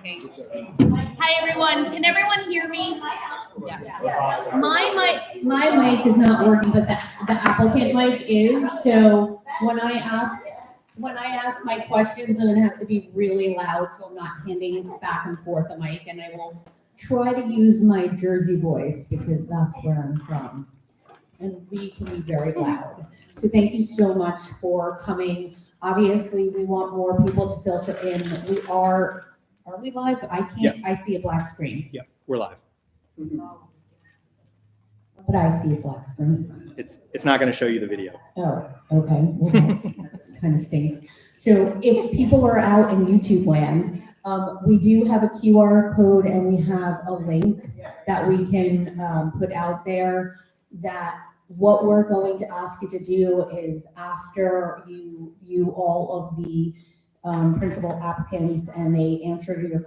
Okay. Hi everyone. Can everyone hear me? Yes. My mic is not working, but the applicant mic is. So when I ask my questions, I'm gonna have to be really loud, so I'm not handing back and forth a mic, and I will try to use my Jersey voice because that's where I'm from, and we can be very loud. So thank you so much for coming. Obviously, we want more people to filter in. Are we live? I can't, Yep. I see a black screen. Yep, we're live. But I see a black screen. It's not going to show you the video. Oh, okay. Well, that's kind of stinks. So if people are out in YouTube land, we do have a QR code and we have a link that we can put out there that what we're going to ask you to do is after you view all of the principal applicants and they answer your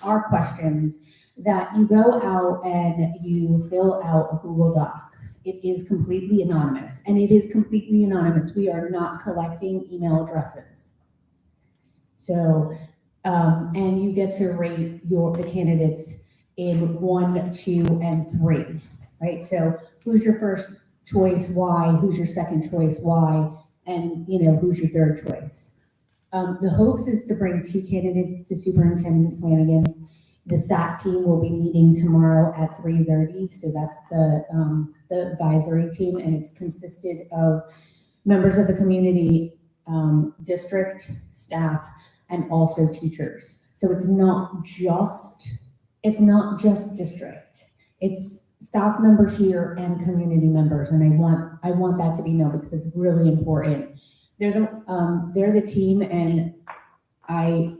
our questions, that you go out and you fill out a Google Doc. It is completely anonymous, and it is completely anonymous. We are not collecting email addresses. So, and you get to rate the candidates in 1, 2, and 3, right? So who's your first choice, why? Who's your second choice, why? And who's your third choice? The hopes is to bring 2 candidates to Superintendent Flanagan. The SAT team will be meeting tomorrow at 3:30. So that's the advisory team, and it's consisted of members of the community, district staff, and also teachers. So it's not just district. It's staff members here and community members, and I want that to be known because it's really important. They're the team, and I've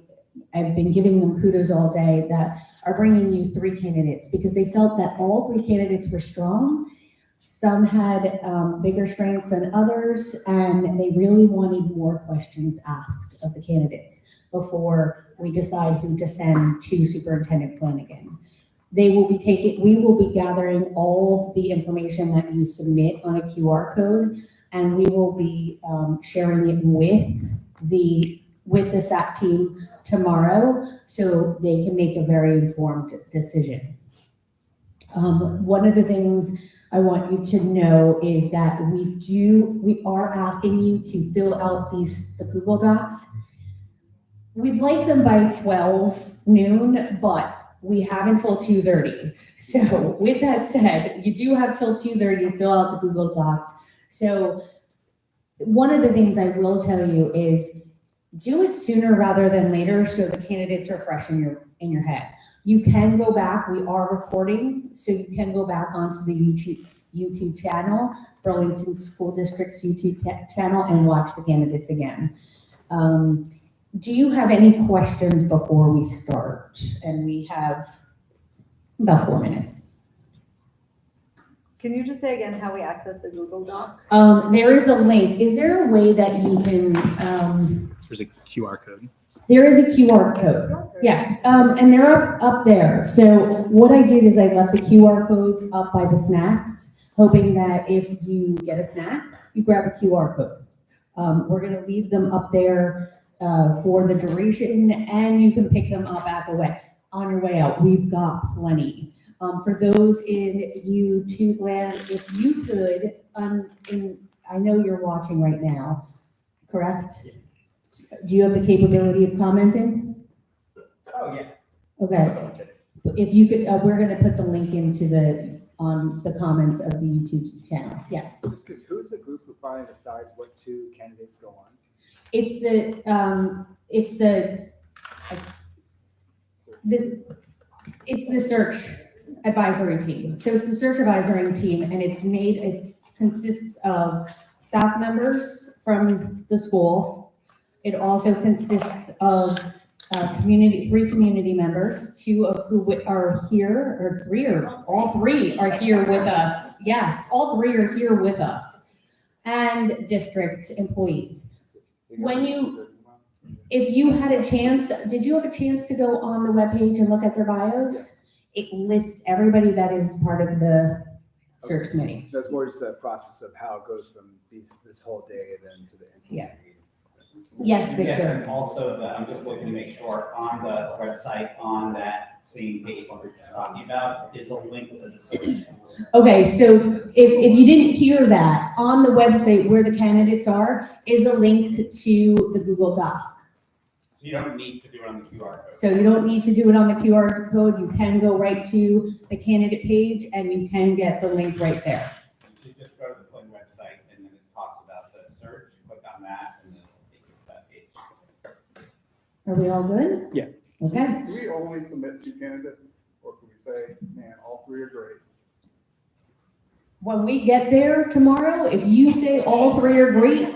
been giving them kudos all day that are bringing you 3 candidates because they felt that all 3 candidates were strong. Some had bigger strengths than others, and they really wanted more questions asked of the candidates before we decide who to send to Superintendent Flanagan. We will be gathering all of the information that you submit on a QR code, and we will be sharing it with the SAT team tomorrow so they can make a very informed decision. One of the things I want you to know is that we are asking you to fill out the Google Docs. We'd like them by 12 noon, but we have until 2:30. So with that said, you do have till 2:30 to fill out the Google Docs. So one of the things I will tell you is do it sooner rather than later so the candidates are fresh in your head. You can go back, we are recording, so you can go back onto the YouTube channel, Burlington School District's YouTube channel, and watch the candidates again. Do you have any questions before we start? And we have about 4 minutes. Can you just say again how we access the Google Doc? There is a link. Is there a way that you can? There's a QR code. There is a QR code. Yeah, and they're up there. So what I did is I left the QR codes up by the snacks, hoping that if you get a snack, you grab a QR code. We're gonna leave them up there for the duration, and you can pick them up on your way out. We've got plenty. For those in YouTube land, if you could, I know you're watching right now, correct? Do you have the capability of commenting? Oh, yeah. Okay. If you could, we're going to put the link on the comments of the YouTube channel. Yes. Who's the group who finally decides what 2 candidates go on? It's the search advisory team. So it's the search advisory team, and it consists of staff members from the school. It also consists of 3 community members, 2 of who are here, or 3, or all 3 are here with us. Yes, all 3 are here with us, and district employees. If you had a chance, did you have a chance to go on the webpage and look at their bios? It lists everybody that is part of the search committee. That's more just the process of how it goes from this whole day and then to the end. Yeah. Yes, Yes, Victor. and also I'm just looking to make sure on the website, on that same page we were just talking about, is a link to the search. Okay, so if you didn't hear that, on the website where the candidates are is a link to the Google Doc. So you don't need to do it on the QR code. So you don't need to do it on the QR code. You can go right to the candidate page and you can get the link right there. You should just go to the Flynn website and then it talks about the search, click on that, and then it'll take you to that page. Are we all good? Yeah. Okay. Do we only submit 2 candidates, or can we say, man, all 3 are great? When we get there tomorrow, if you say all 3 are great,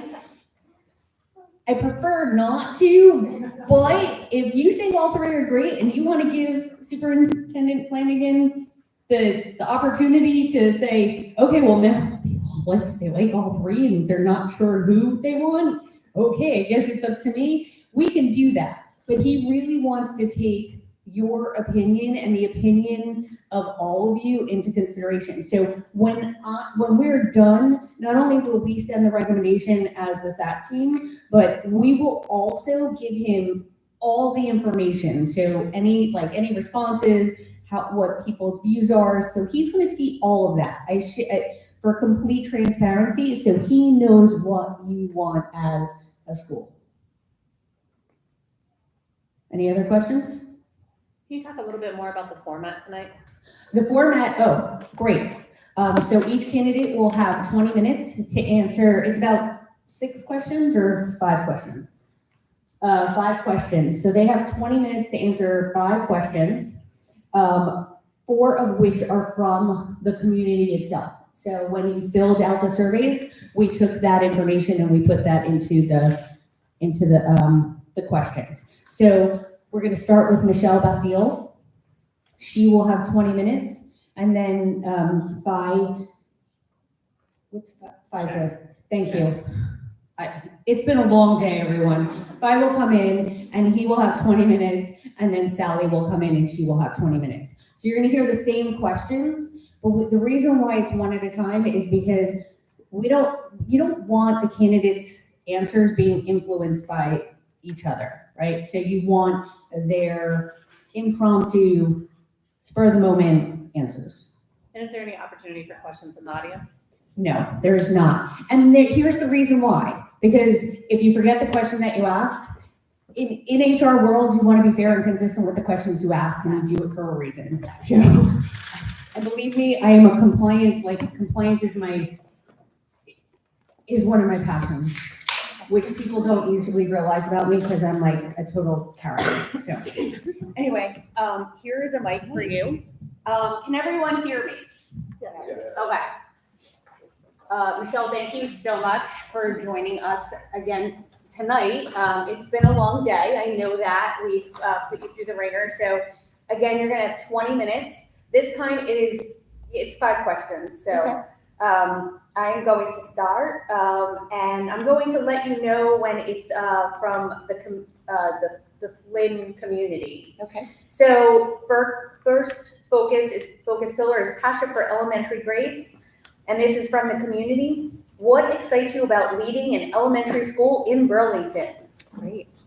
I prefer not to, but if you say all 3 are great and you want to give Superintendent Flanagan the opportunity to say, okay, well, now they like all 3 and they're not sure who they want, okay, I guess it's up to me. We can do that. But he really wants to take your opinion and the opinion of all of you into consideration. So when we're done, not only will we send the recommendation as the SAT team, but we will also give him all the information. So any responses, what people's views are. So he's going to see all of that. For complete transparency, so he knows what you want as a school. Any other questions? Can you talk a little bit more about the format tonight? The format, oh, great. So each candidate will have 20 minutes to answer. It's about 6 questions or it's 5 questions? 5 questions. So they have 20 minutes to answer 5 questions, 4 of which are from the community itself. So when you filled out the surveys, we took that information and we put that into the questions. So we're going to start with Michelle Basile. She will have 20 minutes, and then Fi says, thank you. It's been a long day, everyone. Fi will come in, and he will have 20 minutes, and then Sally will come in, and she will have 20 minutes. So you're going to hear the same questions, but the reason why it's one at a time is because you don't want the candidates' answers being influenced by each other, right? So you want their impromptu, spur of the moment answers. And is there any opportunity for questions in the audience? No, there is not. And here's the reason why. Because if you forget the question that you asked, in HR world, you want to be fair and consistent with the questions you ask, and you do it for a reason. So, and believe me, I am a compliance is one of my passions, which people don't usually realize about me because I'm like a total character. So anyway, here is a mic for you. Can everyone hear me? Yes. Okay. Michelle, thank you so much for joining us again tonight. It's been a long day. I know that we've put you through the ringer. So again, you're gonna have 20 minutes. This time it's 5 questions. So Okay. I'm going to start, and I'm going to let you know when it's from the Flynn community. Okay. So first focus pillar is passion for elementary grades, and this is from the community. What excites you about leading an elementary school in Burlington? Great.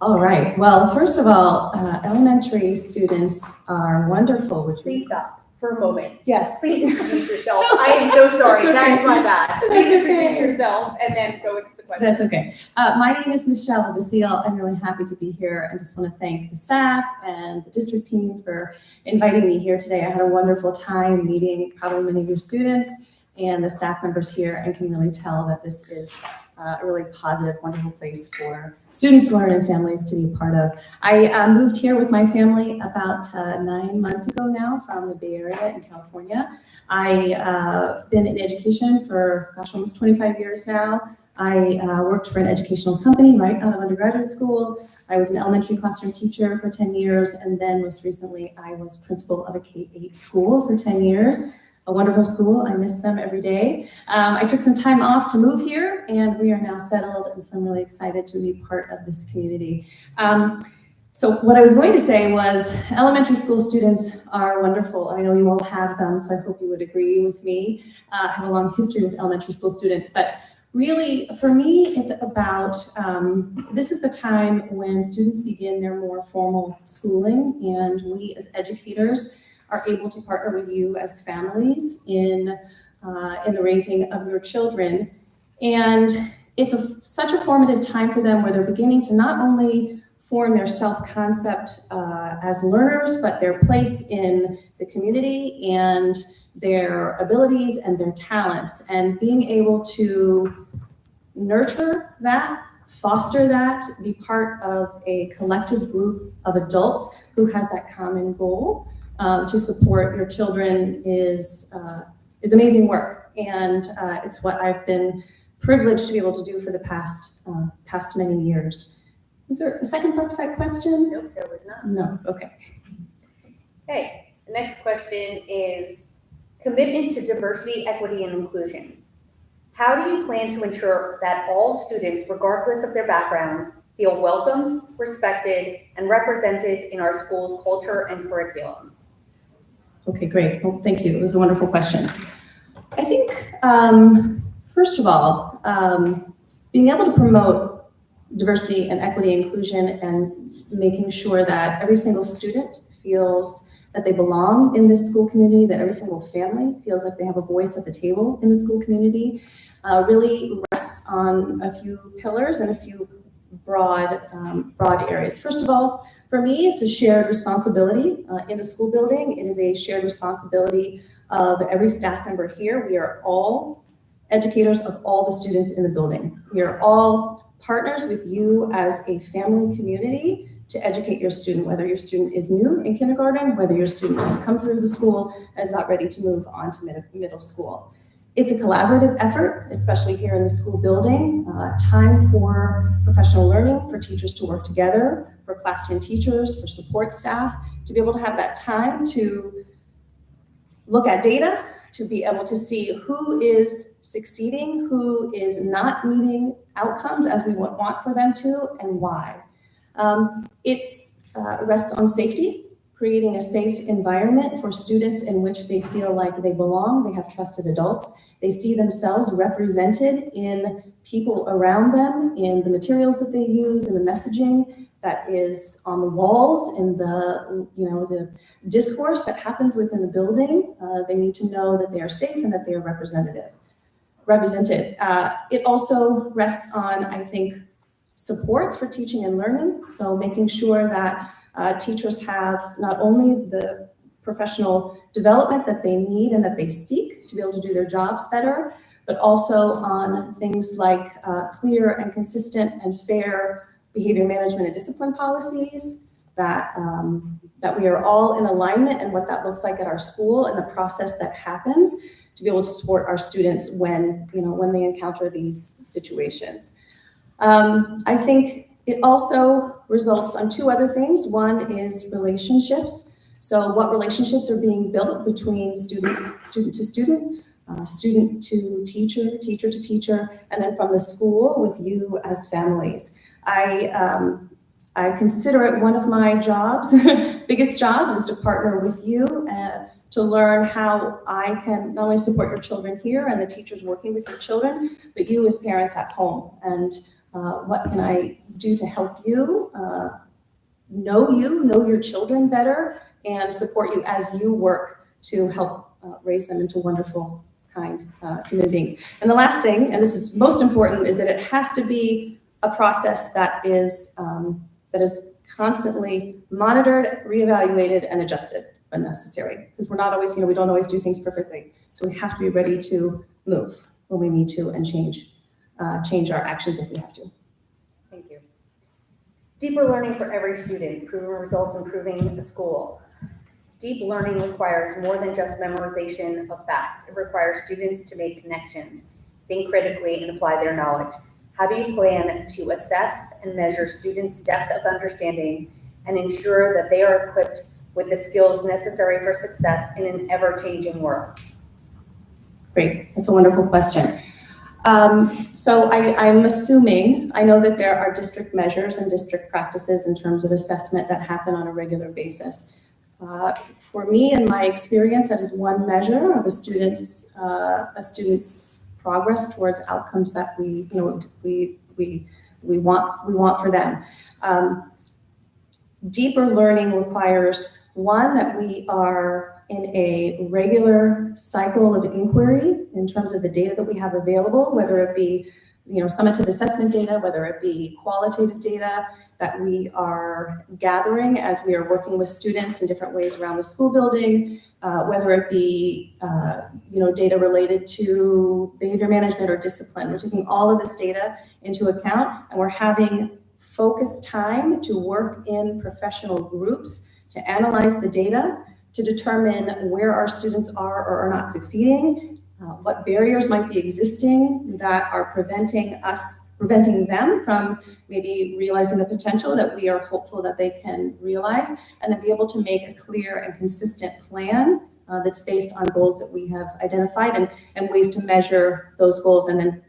All right. Well, first of all, elementary students are wonderful. Please stop for a moment. Yes. Please introduce yourself. I am so sorry. That's okay. That is my bad. Please That's introduce okay. yourself and then go into the question. That's okay. My name is Michelle Basile. I'm really happy to be here. I just want to thank the staff and the district team for inviting me here today. I had a wonderful time meeting probably many of your students and the staff members here, and can really tell that this is a really positive, wonderful place for students to learn and families to be part of. I moved here with my family about 9 months ago now from the Bay Area in California. I've been in education for, almost 25 years now. I worked for an educational company right out of undergraduate school. I was an elementary classroom teacher for 10 years, and then most recently I was principal of a K-8 school for 10 years. A wonderful school. I miss them every day. I took some time off to move here, and we are now settled, and so I'm really excited to be part of this community. So what I was going to say was elementary school students are wonderful. I know you all have them, so I hope you would agree with me. I have a long history with elementary school students, but really, for me, it's about, this is the time when students begin their more formal schooling, and we as educators are able to partner with you as families in the raising of your children. And it's such a formative time for them where they're beginning to not only form their self-concept as learners, but their place in the community and their abilities and their talents, and being able to nurture that, foster that, be part of a collective group of adults who has that common goal to support your children is amazing work. And it's what I've been privileged to be able to do for the past many years. Is there a second part to that question? Nope, there was not. No, okay. Okay, the next question is commitment to diversity, equity, and inclusion. How do you plan to ensure that all students, regardless of their background, feel welcomed, respected, and represented in our school's culture and curriculum? Okay, great. Well, thank you. It was a wonderful question. I think, first of all, being able to promote diversity and equity and inclusion and making sure that every single student feels that they belong in this school community, that every single family feels like they have a voice at the table in the school community, really rests on a few pillars and a few broad areas. First of all, for me, it's a shared responsibility in the school building. It is a shared responsibility of every staff member here. We are all educators of all the students in the building. We are all partners with you as a family community to educate your student, whether your student is new in kindergarten, whether your student has come through the school and is about ready to move on to middle school. It's a collaborative effort, especially here in the school building, time for professional learning, for teachers to work together, for classroom teachers, for support staff, to be able to have that time to look at data, to be able to see who is succeeding, who is not meeting outcomes as we want for them to, and why. It rests on safety, creating a safe environment for students in which they feel like they belong, they have trusted adults, they see themselves represented in people around them, in the materials that they use, in the messaging that is on the walls, in the discourse that happens within the building. They need to know that they are safe and that they are represented. It also rests on, I think, supports for teaching and learning. So making sure that teachers have not only the professional development that they need and that they seek to be able to do their jobs better, but also on things like clear and consistent and fair behavior management and discipline policies, that we are all in alignment and what that looks like at our school and the process that happens to be able to support our students when they encounter these situations. I think it also results on two other things. One is relationships. So what relationships are being built between students, student to student, student to teacher, teacher to teacher, and then from the school with you as families. I consider it one of my jobs, biggest jobs, is to partner with you to learn how I can not only support your children here and the teachers working with your children, but you as parents at home. And what can I do to help you know your children better, and support you as you work to help raise them into wonderful, kind human beings. And the last thing, and this is most important, is that it has to be a process that is constantly monitored, reevaluated, and adjusted when necessary. Because we're not always, we don't always do things perfectly. So we have to be ready to move when we need to and change our actions if we have to. Thank you. Deeper learning for every student, proven results improving the school. Deep learning requires more than just memorization of facts. It requires students to make connections, think critically, and apply their knowledge. How do you plan to assess and measure students' depth of understanding and ensure that they are equipped with the skills necessary for success in an ever-changing world? Great, that's a wonderful question. So I'm assuming, I know that there are district measures and district practices in terms of assessment that happen on a regular basis. For me, in my experience, that is one measure of a student's progress towards outcomes that we want for them. Deeper learning requires, one, that we are in a regular cycle of inquiry in terms of the data that we have available, whether it be summative assessment data, whether it be qualitative data that we are gathering as we are working with students in different ways around the school building, whether it be data related to behavior management or discipline. We're taking all of this data into account, and we're having focused time to work in professional groups to analyze the data, to determine where our students are or are not succeeding, what barriers might be existing that are preventing them from maybe realizing the potential that we are hopeful that they can realize, and then be able to make a clear and consistent plan that's based on goals that we have identified and ways to measure those goals and then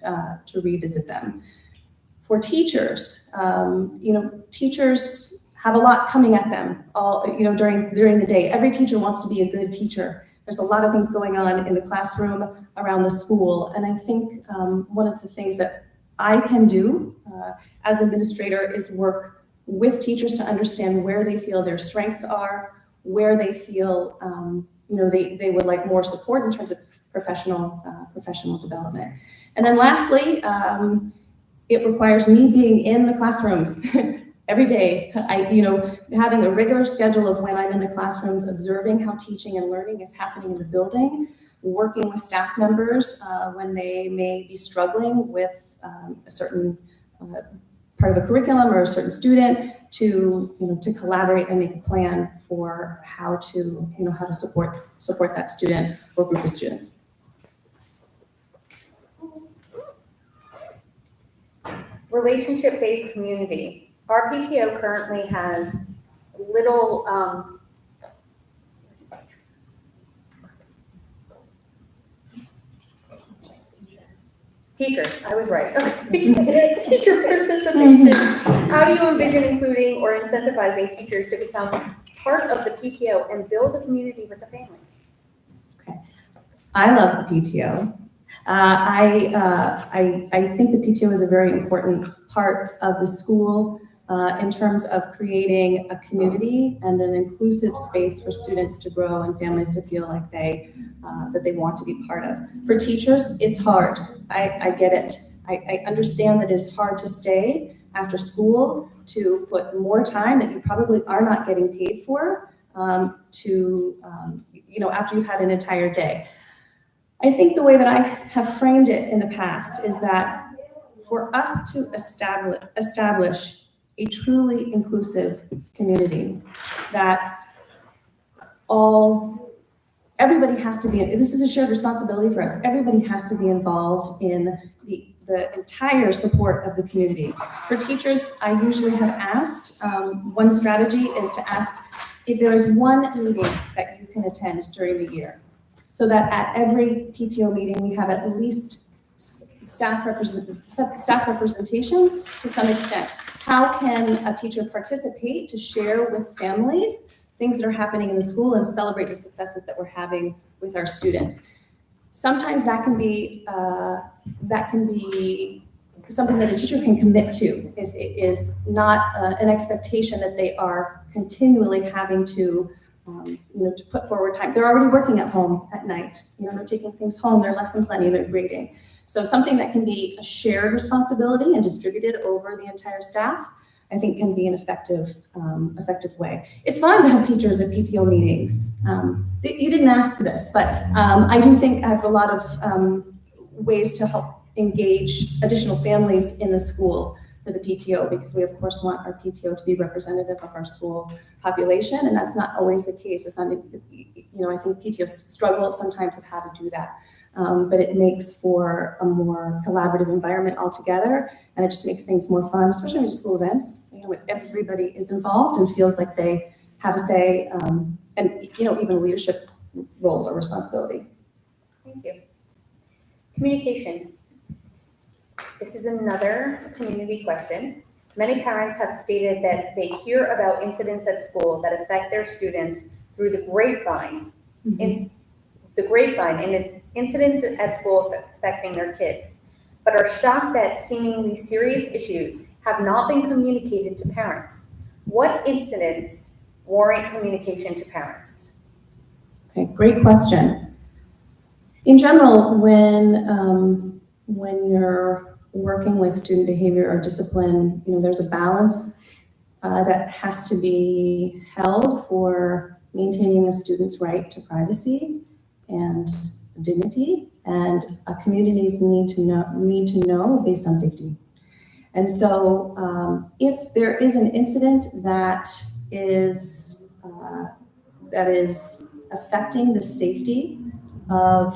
to revisit them. For teachers, teachers have a lot coming at them during the day. Every teacher wants to be a good teacher. There's a lot of things going on in the classroom, around the school. And I think one of the things that I can do as administrator is work with teachers to understand where they feel their strengths are, where they feel they would like more support in terms of professional development. And then lastly, it requires me being in the classrooms every day. Having a regular schedule of when I'm in the classrooms, observing how teaching and learning is happening in the building, working with staff members when they may be struggling with a certain part of a curriculum or a certain student to collaborate and make a plan for how to support that student or group of students. Relationship-based community. Our PTO currently has little, teacher, I was right. Okay. Teacher participation. How do you envision including or incentivizing teachers to become part of the PTO and build a community with the families? Okay. I love the PTO. I think the PTO is a very important part of the school in terms of creating a community and an inclusive space for students to grow and families to feel like that they want to be part of. For teachers, it's hard. I get it. I understand that it's hard to stay after school, to put more time that you probably are not getting paid for after you've had an entire day. I think the way that I have framed it in the past is that for us to establish a truly inclusive community, that everybody has to be, this is a shared responsibility for us, everybody has to be involved in the entire support of the community. For teachers, I usually have asked, one strategy is to ask if there is one meeting that you can attend during the year, so that at every PTO meeting, we have at least staff representation to some extent. How can a teacher participate to share with families things that are happening in the school and celebrate the successes that we're having with our students? Sometimes that can be something that a teacher can commit to if it is not an expectation that they are continually having to put forward time. They're already working at home at night. They're taking things home, they're lesson planning, they're grading. So something that can be a shared responsibility and distributed over the entire staff, I think can be an effective way. It's fun to have teachers at PTO meetings. You didn't ask for this, but I do think I have a lot of ways to help engage additional families in the school for the PTO, because we of course want our PTO to be representative of our school population, and that's not always the case. It's not, I think PTOs struggle sometimes with how to do that, but it makes for a more collaborative environment altogether, and it just makes things more fun, especially in school events, when everybody is involved and feels like they have a say, and even a leadership role or responsibility. Thank you. Communication. This is another community question. Many parents have stated that they hear about incidents at school that affect their students through the grapevine, the grapevine and incidents at school affecting their kids, but are shocked that seemingly serious issues have not been communicated to parents. What incidents warrant communication to parents? Okay, great question. In general, when you're working with student behavior or discipline, there's a balance that has to be held for maintaining a student's right to privacy and dignity, and communities need to know based on safety. And so, if there is an incident that is affecting the safety of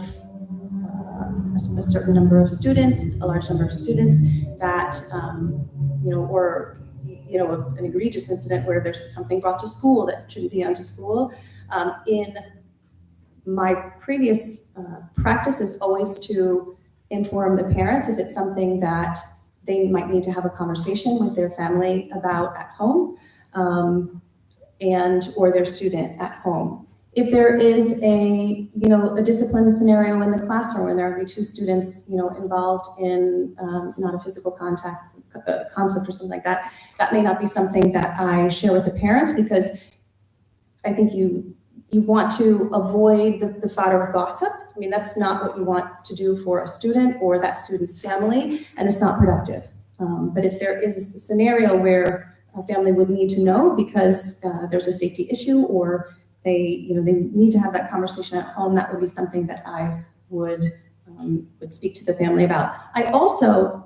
a certain number of students, a large number of students, that or an egregious incident where there's something brought to school that shouldn't be onto school. In my previous practice is always to inform the parents if it's something that they might need to have a conversation with their family about at home, or their student at home. If there is a discipline scenario in the classroom and there are two students, involved in not a physical conflict or something like that, that may not be something that I share with the parents, because I think you want to avoid the fodder of gossip. I mean, that's not what you want to do for a student or that student's family, and it's not productive. But if there is a scenario where a family would need to know because there's a safety issue, or they need to have that conversation at home, that would be something that I would speak to the family about. I also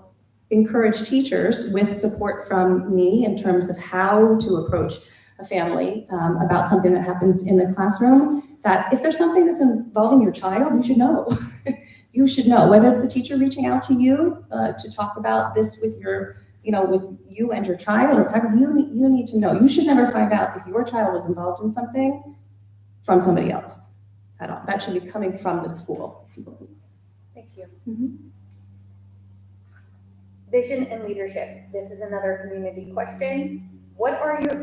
encourage teachers, with support from me in terms of how to approach a family about something that happens in the classroom, that if there's something that's involving your child, you should know. You should know, whether it's the teacher reaching out to you to talk about this with with you and your child, or whatever, you need to know. You should never find out if your child was involved in something from somebody else at all. That should be coming from the school. Thank you. Vision and leadership. This is another community question. What are your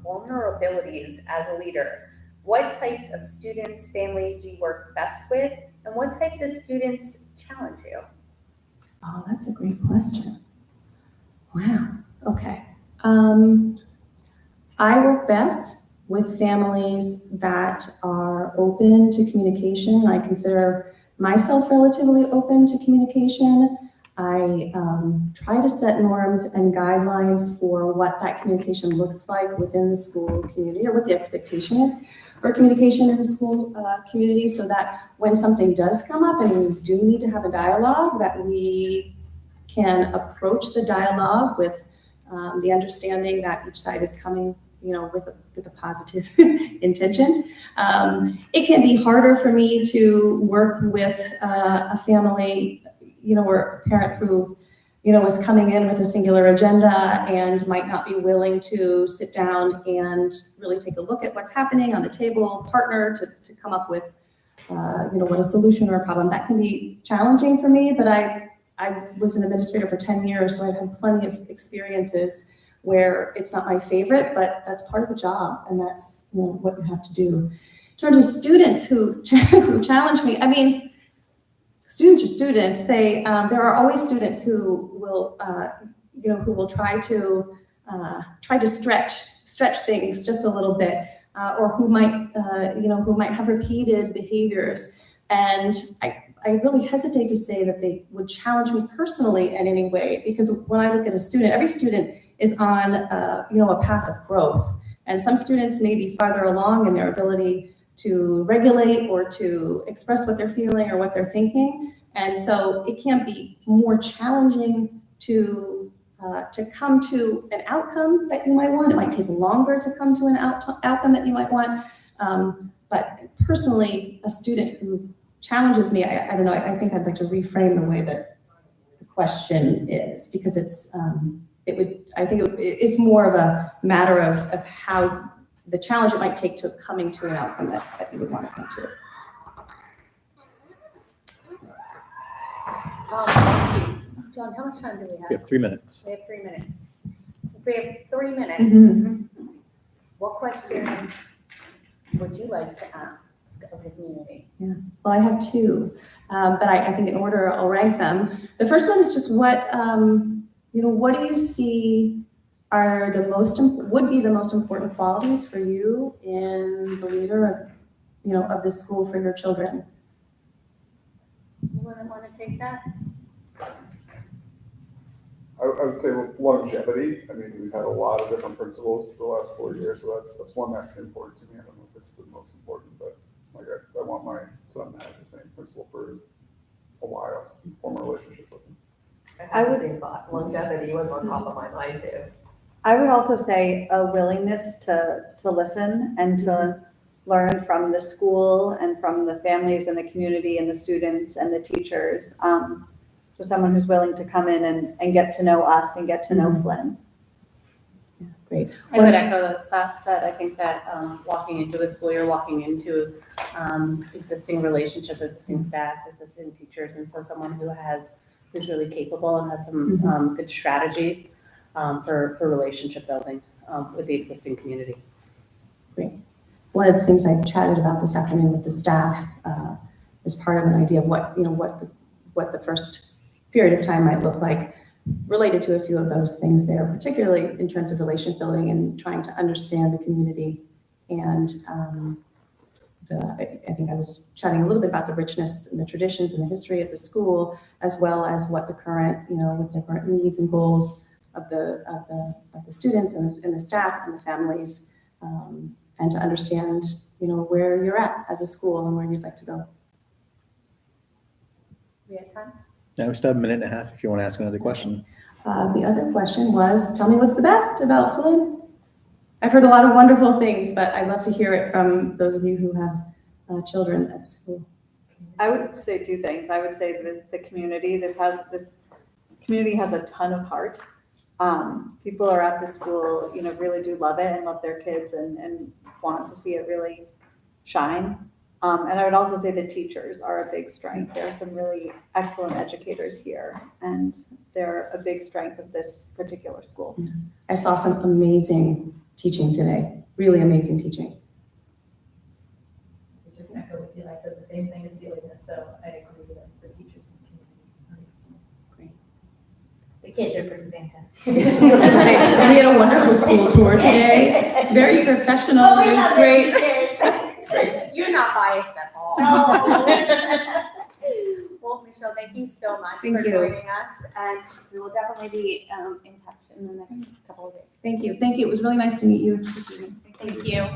vulnerabilities as a leader? What types of students, families do you work best with? And what types of students challenge you? Oh, that's a great question. Wow. Okay. I work best with families that are open to communication. I consider myself relatively open to communication. I try to set norms and guidelines for what that communication looks like within the school community, or what the expectation is for communication in the school community, so that when something does come up and we do need to have a dialogue, that we can approach the dialogue with the understanding that each side is coming with a positive intention. It can be harder for me to work with a family, or a parent who, is coming in with a singular agenda and might not be willing to sit down and really take a look at what's happening on the table, partner to come up with, what a solution or a problem. That can be challenging for me, but I was an administrator for 10 years, so I've had plenty of experiences where it's not my favorite, but that's part of the job, and that's what you have to do. In terms of students who challenge me, I mean, students are students. They there are always students who will try to stretch things just a little bit, or who might have repeated behaviors, and I really hesitate to say that they would challenge me personally in any way, because when I look at a student, every student is on a path of growth, and some students may be farther along in their ability to regulate or to express what they're feeling or what they're thinking, and so it can be more challenging to come to an outcome that you might want. It might take longer to come to an outcome that you might want, but personally, a student who challenges me, I don't know, I think I'd like to reframe the way that the question is, because it's it's more of a matter of how the challenge it might take to coming to an outcome that you would want to come to. John, how much time do we have? We have 3 minutes. We have 3 minutes. Since we have 3 minutes, what question would you like to ask of the community? Well, I have two, but I think in order I'll rank them. The first one is just what, what do you see are would be the most important qualities for you in the leader of this school for your children? You want to take that? I would say longevity. I mean, we've had a lot of different principals the last 4 years, so that's one that's important to me. I don't know if it's the most important, but like I want my son to have the same principal for a while, form a relationship with him. I would say longevity was on top of my mind too. I would also say a willingness to listen and to learn from the school and from the families and the community and the students and the teachers. So someone who's willing to come in and get to know us and get to know Flynn. Yeah, great. I would echo those thoughts that I think that walking into a school, you're walking into existing relationships, existing staff, existing teachers, and so someone who's really capable and has some good strategies for relationship building with the existing community. Great. One of the things I chatted about this afternoon with the staff is part of an idea of what the first period of time might look like, related to a few of those things there, particularly in terms of relationship building and trying to understand the community. And I think I was chatting a little bit about the richness and the traditions and the history of the school, as well as what the current, with the current needs and goals of the students and the staff and the families, and to understand, where you're at as a school and where you'd like to go. We have time? Now we still have a minute and a half if you want to ask another question. The other question was, tell me what's the best about Flynn? I've heard a lot of wonderful things, but I'd love to hear it from those of you who have children at school. I would say two things. I would say that the community, this community has a ton of heart. People are at the school, really do love it and love their kids and want to see it really shine. And I would also say the teachers are a big strength. There are some really excellent educators here, and they're a big strength of this particular school. I saw some amazing teaching today, really amazing teaching. I just echo with you. I said the same thing as Delia, so I agree with us, the teachers and community. Great. The kids are pretty fantastic. We had a wonderful school tour today, very professional, it was great. You're not biased at all. Well, Michelle, thank you so much Thank for you. joining us, and we will definitely be in touch in the next couple of days. Thank you. It was really nice to meet you this evening. Thank you.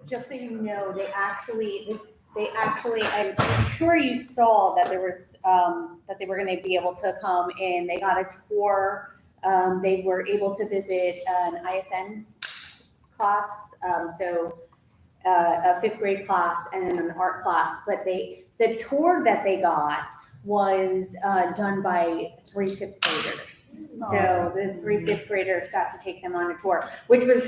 Just so you know, they actually, I'm sure you saw that there was, that they were gonna be able to come in. They got a tour. They were able to visit an ISN class, so a 5th grade class and then an art class. But the tour that they got was done by 3 5th graders. So the 3 5th graders got to take them on a tour, which was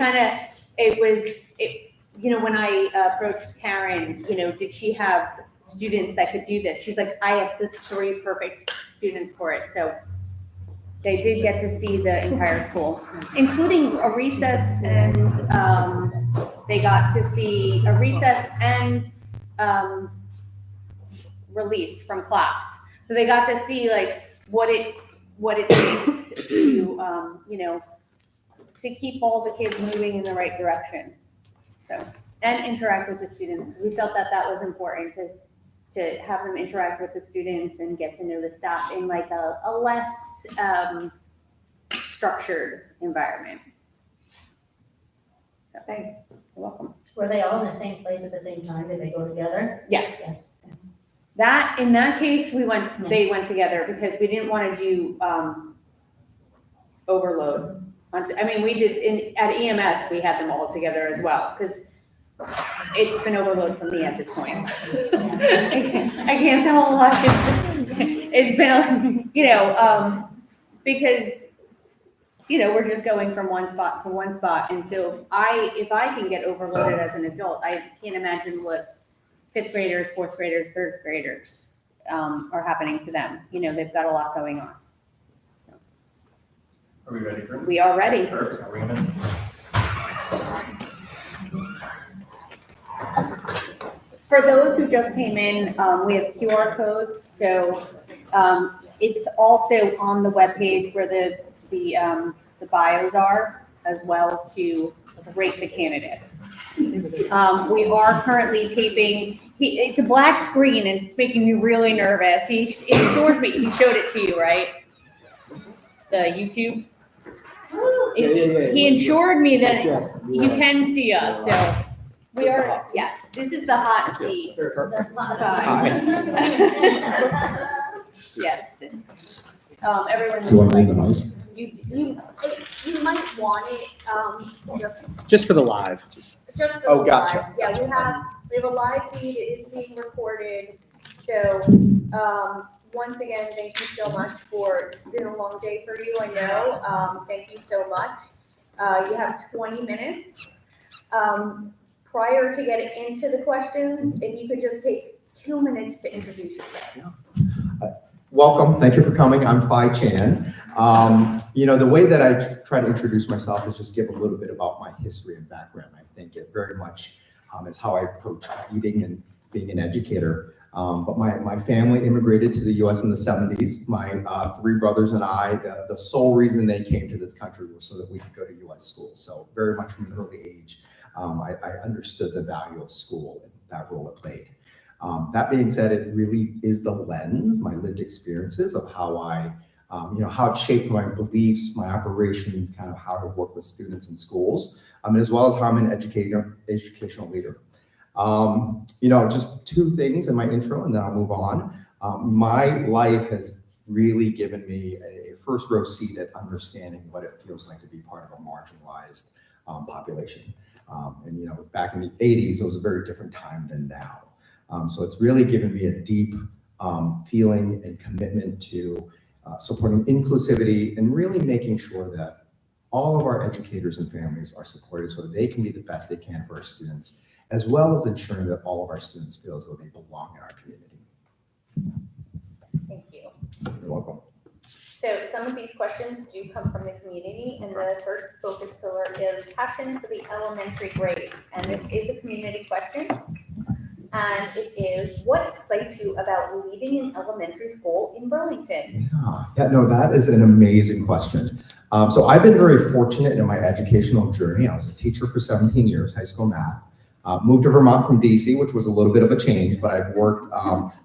when I approached Karen, did she have students that could do this? She's like, I have the 3 perfect students for it. So they did get to see the entire school, including a recess, and they got to see a recess and release from class. So they got to see what it takes to to keep all the kids moving in the right direction. So, and interact with the students, because we felt that was important to have them interact with the students and get to know the staff in a less structured environment. So, thanks. You're welcome. Were they all in the same place at the same time? Did they go together? Yes. In that case, they went together because we didn't want to do overload. We did at EMS, we had them all together as well, because it's been overload for me at this point. I can't tell a lot. It's been, because, we're just going from one spot to one spot. And so if I can get overloaded as an adult, I can't imagine what 5th graders, 4th graders, 3rd graders are happening to them. You know, they've got a lot going on. Are we ready for it? We are ready. Perfect. Are we gonna? For those who just came in, we have QR codes, so it's also on the webpage where the bios are as well to rate the candidates. We are currently taping. It's a black screen and it's making me really nervous. He assures me he showed it to you, right? The YouTube. He assured me that you can see us. So we are. Yes, this is the hot seat. Yes. Everyone's like, you might want it, Just for the live, just for the Oh, gotcha. live. Yeah, we have a live feed, it is being recorded. So, once again, thank you so much it's been a long day for you, I know. Thank you so much. You have 20 minutes. Prior to getting into the questions, if you could just take 2 minutes to introduce yourself. Welcome. Thank you for coming. I'm Phi Chan. The way that I try to introduce myself is just give a little bit about my history and background. I think it very much is how I approach leading and being an educator. But my family immigrated to the U.S. in the 70s. My 3 brothers and I, the sole reason they came to this country was so that we could go to U.S. school. So very much from an early age, I understood the value of school and that role it played. That being said, it really is the lens, my lived experiences of how how it shaped my beliefs, my operations, kind of how I work with students in schools, as well as how I'm an educational leader. Just 2 things in my intro and then I'll move on. My life has really given me a first row seat at understanding what it feels like to be part of a marginalized population. Back in the 80s, it was a very different time than now. So it's really given me a deep feeling and commitment to supporting inclusivity and really making sure that all of our educators and families are supported so that they can be the best they can for our students, as well as ensuring that all of our students feel as though they belong in our community. Thank you. You're welcome. So some of these questions do come from the community, and the first focus pillar is passion for the elementary grades. And this is a community question. And it is, what excites you about leading an elementary school in Burlington? That is an amazing question. So I've been very fortunate in my educational journey. I was a teacher for 17 years, high school math. Moved to Vermont from DC, which was a little bit of a change, but I've worked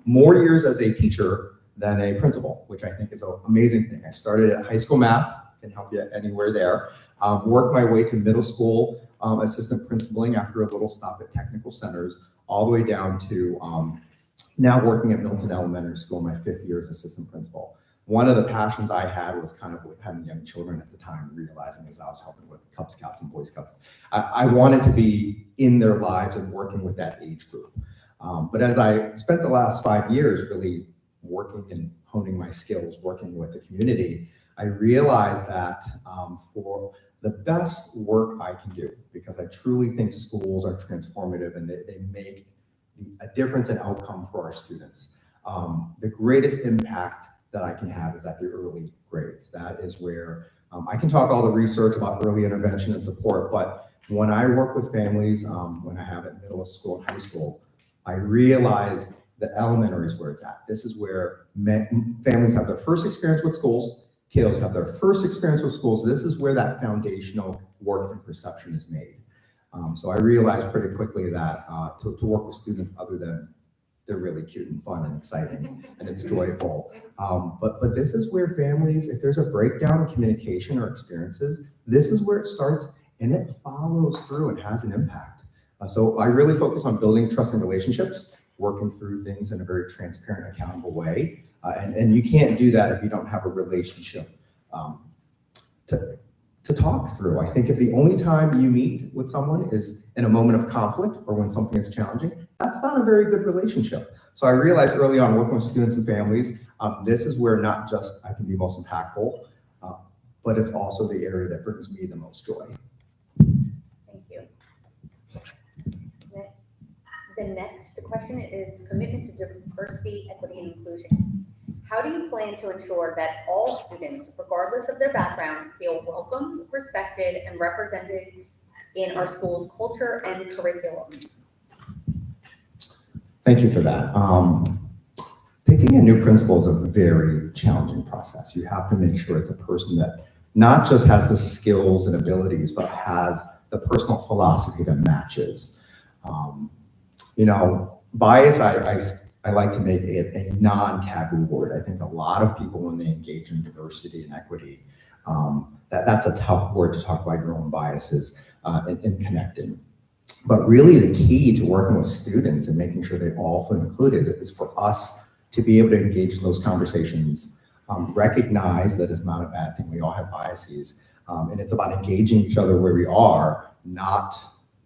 more years as a teacher than a principal, which I think is an amazing thing. I started at high school math, can help you anywhere there. Worked my way to middle school assistant principaling after a little stop at technical centers, all the way down to now working at Milton Elementary School, my 5th year as assistant principal. One of the passions I had was kind of with having young children at the time, realizing as I was helping with Cub Scouts and Boy Scouts, I wanted to be in their lives and working with that age group. But as I spent the last 5 years really working and honing my skills, working with the community, I realized that for the best work I can do, because I truly think schools are transformative and they make a difference in outcome for our students. The greatest impact that I can have is at the early grades. That is where I can talk all the research about early intervention and support, but when I work with families, when I have at middle school and high school, I realize that elementary is where it's at. This is where families have their first experience with schools. Kiddos have their first experience with schools. This is where that foundational work and perception is made. So I realized pretty quickly that to work with students other than they're really cute and fun and exciting and it's joyful. But this is where families, if there's a breakdown in communication or experiences, this is where it starts and it follows through and has an impact. So I really focus on building trust and relationships, working through things in a very transparent, accountable way. And you can't do that if you don't have a relationship to talk through. I think if the only time you meet with someone is in a moment of conflict or when something is challenging, that's not a very good relationship. So I realized early on working with students and families, this is where not just I can be most impactful, but it's also the area that brings me the most joy. Thank you. The next question is commitment to diversity, equity, and inclusion. How do you plan to ensure that all students, regardless of their background, feel welcome, respected, and represented in our school's culture and curriculum? Thank you for that. Picking a new principal is a very challenging process. You have to make sure it's a person that not just has the skills and abilities, but has the personal philosophy that matches. Bias, I like to make it a non-taboo word. I think a lot of people, when they engage in diversity and equity, that's a tough word to talk about your own biases and connecting. But really the key to working with students and making sure they all feel included is for us to be able to engage in those conversations, recognize that it's not a bad thing. We all have biases, and it's about engaging each other where we are, not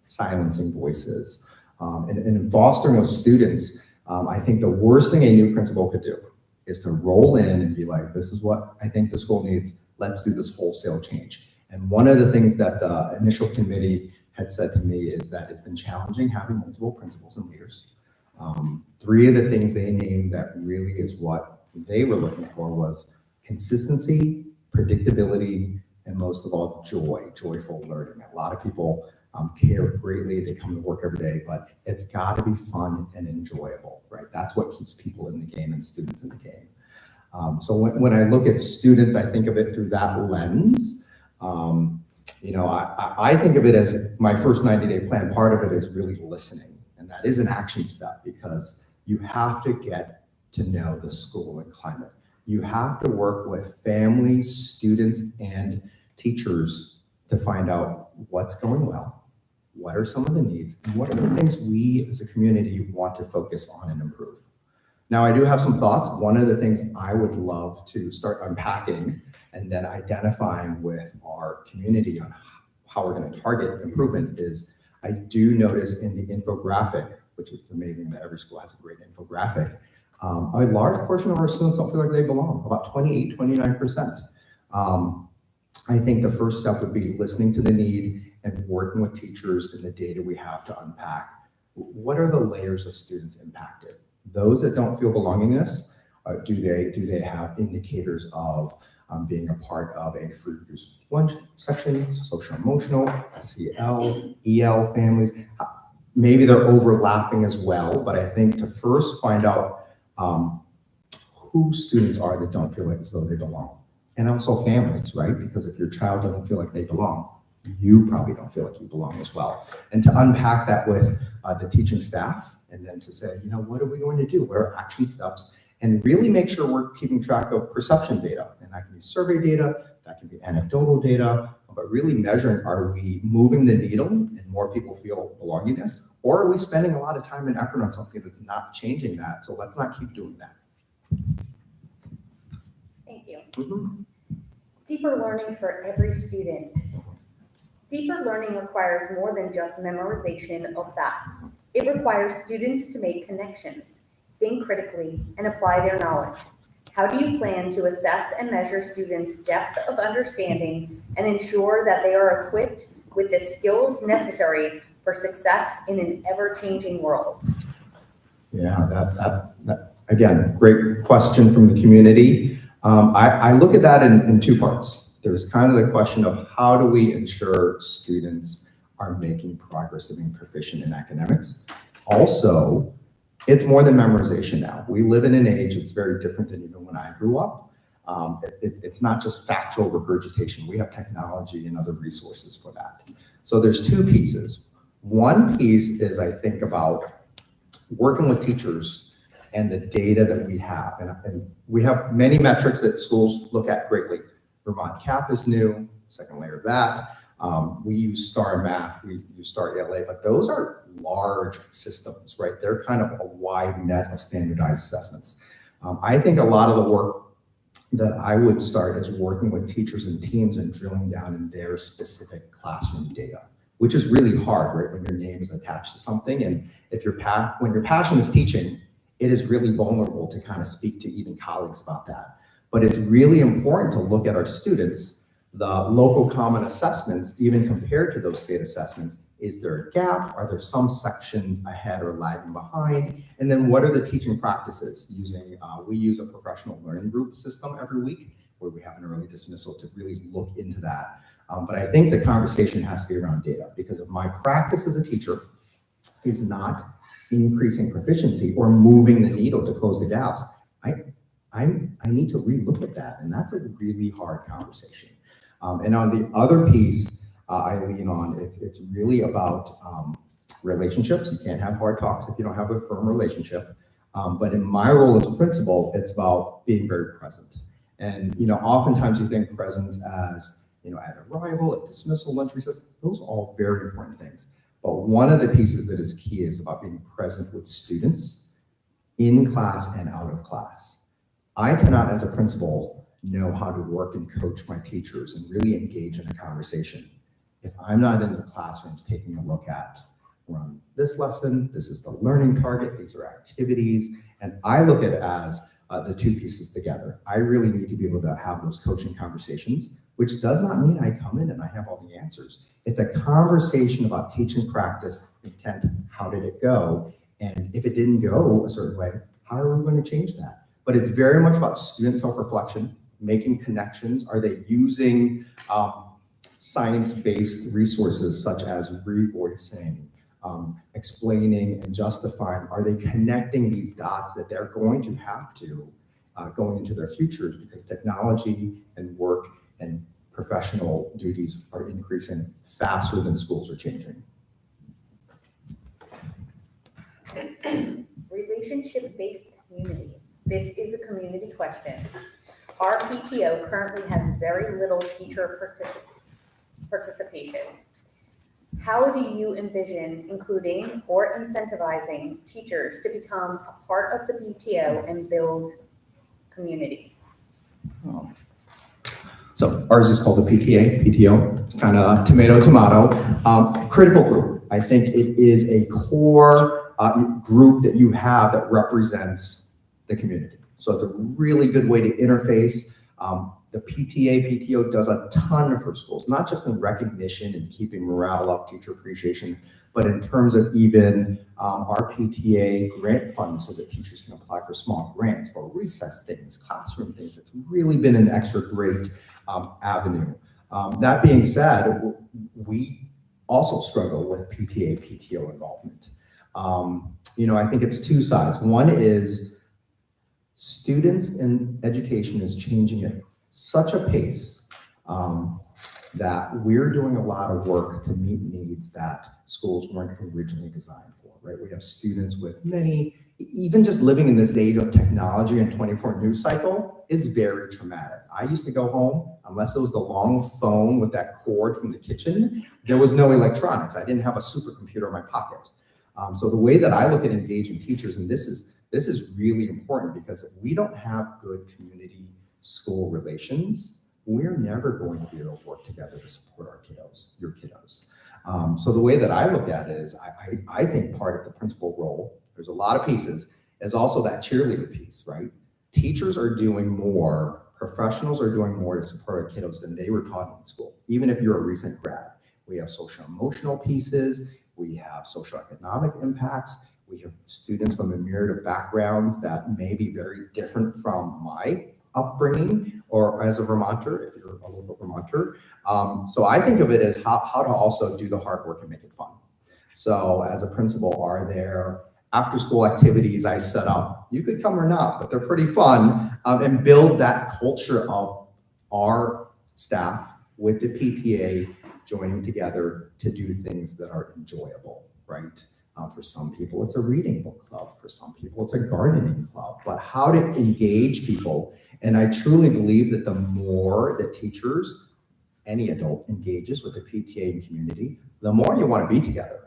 silencing voices. And in fostering with students, I think the worst thing a new principal could do is to roll in and be like, this is what I think the school needs. Let's do this wholesale change. And one of the things that the initial committee had said to me is that it's been challenging having multiple principals and leaders. 3 of the things they named that really is what they were looking for was consistency, predictability, and most of all, joyful learning. A lot of people care greatly. They come to work every day, but it's got to be fun and enjoyable, right? That's what keeps people in the game and students in the game. So when I look at students, I think of it through that lens. I think of it as my first 90-day plan. Part of it is really listening, and that is an action step because you have to get to know the school and climate. You have to work with families, students, and teachers to find out what's going well, what are some of the needs, and what are the things we as a community want to focus on and improve. Now, I do have some thoughts. One of the things I would love to start unpacking and then identifying with our community on how we're going to target improvement is I do notice in the infographic, which it's amazing that every school has a great infographic, a large portion of our students don't feel like they belong, about 28, 29%. I think the first step would be listening to the need and working with teachers and the data we have to unpack. What are the layers of students impacted? Those that don't feel belongingness, do they have indicators of being a part of a free reduced lunch section, social emotional, SEL, EL families? Maybe they're overlapping as well, but I think to first find out who students are that don't feel like as though they belong. And also families, right? Because if your child doesn't feel like they belong, you probably don't feel like you belong as well. And to unpack that with the teaching staff, and then to say, what are we going to do? What are action steps? And really make sure we're keeping track of perception data. And that can be survey data, that can be anecdotal data, but really measuring, are we moving the needle and more people feel belongingness? Or are we spending a lot of time and effort on something that's not changing that? So let's not keep doing that. Thank you. Mm-hmm. Deeper learning for every student. Deeper learning requires more than just memorization of facts. It requires students to make connections, think critically, and apply their knowledge. How do you plan to assess and measure students' depth of understanding and ensure that they are equipped with the skills necessary for success in an ever-changing world? Yeah, that again, great question from the community. I look at that in 2 parts. There's kind of the question of how do we ensure students are making progress and being proficient in academics. Also, it's more than memorization now. We live in an age, it's very different than even when I grew up. It's not just factual regurgitation. We have technology and other resources for that. So there's 2 pieces. One piece is I think about working with teachers and the data that we have. And we have many metrics that schools look at greatly. Vermont CAP is new, second layer of that. We use STAR Math, we use STAR ELA, but those are large systems, right? They're kind of a wide net of standardized assessments. I think a lot of the work that I would start is working with teachers and teams and drilling down in their specific classroom data, which is really hard, right? When your name is attached to something. And if when your passion is teaching, it is really vulnerable to kind of speak to even colleagues about that. But it's really important to look at our students. The local common assessments, even compared to those state assessments, Is there a gap? Are there some sections ahead or lagging behind? And then what are the teaching practices using, we use a professional learning group system every week where we have an early dismissal to really look into that. But I think the conversation has to be around data, because if my practice as a teacher is not increasing proficiency or moving the needle to close the gaps, I need to relook at that. And that's a really hard conversation. And on the other piece I lean on, it's really about relationships. You can't have hard talks if you don't have a firm relationship. But in my role as a principal, it's about being very present. And, oftentimes you think presence as, at arrival, at dismissal, lunch recess, those are all very important things. But one of the pieces that is key is about being present with students in class and out of class. I cannot, as a principal, know how to work and coach my teachers and really engage in a conversation if I'm not in the classrooms taking a look at, we're on this lesson, this is the learning target, these are activities, and I look at it as the two pieces together. I really need to be able to have those coaching conversations, which does not mean I come in and I have all the answers. It's a conversation about teaching practice, intent, how did it go? And if it didn't go a certain way, how are we going to change that? But it's very much about student self-reflection, making connections. Are they using science-based resources such as revoicing, explaining and justifying? Are they connecting these dots that they're going to have to going into their futures, because technology and work and professional duties are increasing faster than schools are changing? Relationship-based community. This is a community question. Our PTO currently has very little teacher participation. How do you envision including or incentivizing teachers to become a part of the PTO and build community? So ours is called the PTO. It's kind of tomato. Critical group. I think it is a core group that you have that represents the community. So it's a really good way to interface. The PTO does a ton for schools, not just in recognition and keeping morale up, teacher appreciation, but in terms of even our PTA grant fund so that teachers can apply for small grants for recess things, classroom things. It's really been an extra great avenue. That being said, we also struggle with PTO involvement. I think it's two sides. One is students in education is changing at such a pace that we're doing a lot of work to meet needs that schools weren't originally designed for, right? We have students with many, even just living in this age of technology and 24 news cycle is very traumatic. I used to go home, unless it was the long phone with that cord from the kitchen, there was no electronics. I didn't have a supercomputer in my pocket. So the way that I look at engaging teachers, and this is really important, because if we don't have good community school relations, we're never going to be able to work together to support our kiddos, your kiddos. So the way that I look at it is I think part of the principal role, there's a lot of pieces, is also that cheerleader piece, right? Teachers are doing more, professionals are doing more to support our kiddos than they were taught in school, even if you're a recent grad. We have social emotional pieces, we have social economic impacts, we have students from a myriad of backgrounds that may be very different from my upbringing, or as a Vermonter, if you're a local Vermonter. So I think of it as how to also do the hard work and make it fun. So as a principal, are there after school activities I set up? You could come or not, but they're pretty fun, and build that culture of our staff with the PTA joining together to do things that are enjoyable, right? For some people, it's a reading book club. For some people, it's a gardening club. But how to engage people. And I truly believe that the more that teachers, any adult, engages with the PTA and community, the more you want to be together.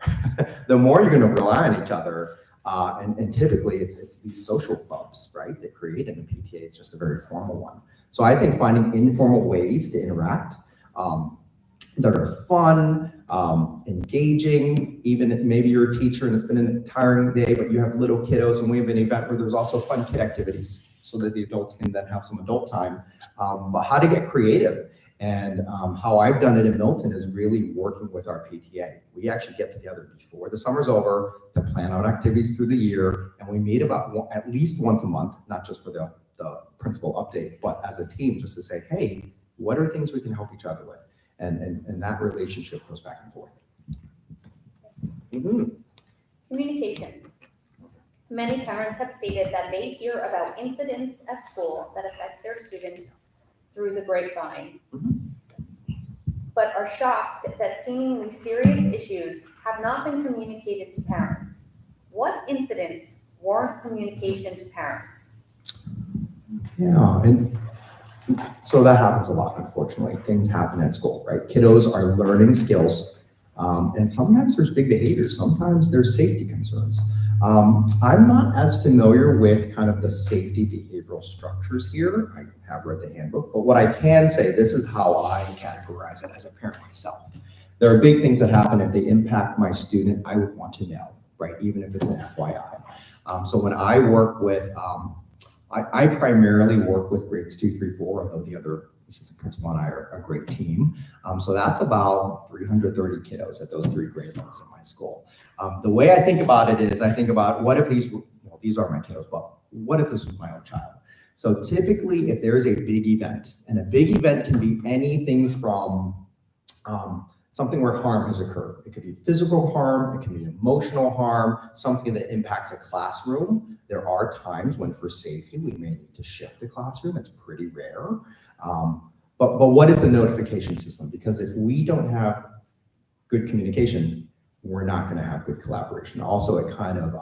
The more you're going to rely on each other. And typically, it's these social clubs, right, that create in the PTA. It's just a very formal one. So I think finding informal ways to interact that are fun, engaging, even if maybe you're a teacher and it's been an tiring day, but you have little kiddos, and we have an event where there's also fun kid activities so that the adults can then have some adult time. But how to get creative. And how I've done it in Milton is really working with our PTA. We actually get together before the summer's over to plan out activities through the year, and we meet at least once a month, not just for the principal update, but as a team, just to say, hey, what are things we can help each other with? And that relationship goes back and forth. Communication. Many parents have stated that they hear about incidents at school that affect their students through the grapevine, but are shocked that seemingly serious issues have not been communicated to parents. What incidents warrant communication to parents? Yeah, and so that happens a lot, unfortunately. Things happen at school, right? Kiddos are learning skills, and sometimes there's big behaviors, sometimes there's safety concerns. I'm not as familiar with kind of the safety behavioral structures here. I have read the handbook, but what I can say, this is how I categorize it as a parent myself. There are big things that happen. If they impact my student, I would want to know, right? Even if it's an FYI. So when I work with, I primarily work with grades 2, 3, 4, although the other assistant principal and I are a great team. So that's about 330 kiddos at those 3 grade levels in my school. The way I think about it is I think about what if these are my kiddos, but what if this was my own child? So typically if there is a big event, and a big event can be anything from something where harm has occurred. It could be physical harm, it can be emotional harm, something that impacts a classroom. There are times when for safety, we may need to shift a classroom. It's pretty rare. But what is the notification system? Because if we don't have good communication, we're not going to have good collaboration. Also, it kind of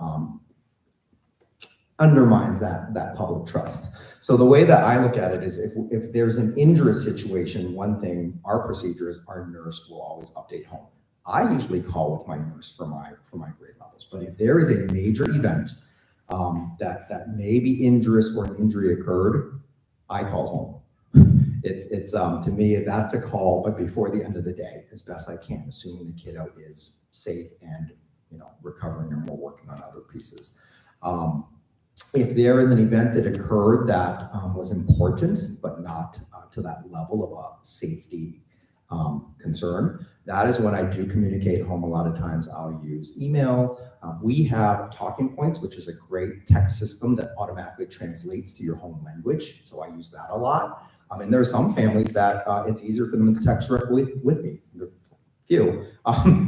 undermines that public trust. So the way that I look at it is if there's an injurious situation, one thing, our procedure is our nurse will always update home. I usually call with my nurse for my grade levels. But if there is a major event that may be injurious or an injury occurred, I call home. It's to me, that's a call, but before the end of the day, as best I can, assuming the kiddo is safe and recovering, and we're working on other pieces. If there is an event that occurred that was important, but not to that level of a safety concern, that is when I do communicate home. A lot of times I'll use email. We have talking points, which is a great text system that automatically translates to your home language. So I use that a lot. And there are some families that it's easier for them to text directly with me. Few.